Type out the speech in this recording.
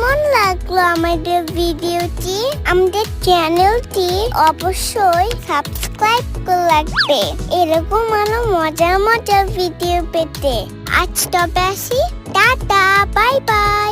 কেমন লাগলো আমাদের ভিডিওটি? আমাদের চ্যানেলটি অবশ্যই সাবস্ক্রাইব করে রাখবে এরকম আরো মজার মজার ভিডিও পেতে। আজ তবে আসি, টাটা, বাই বাই।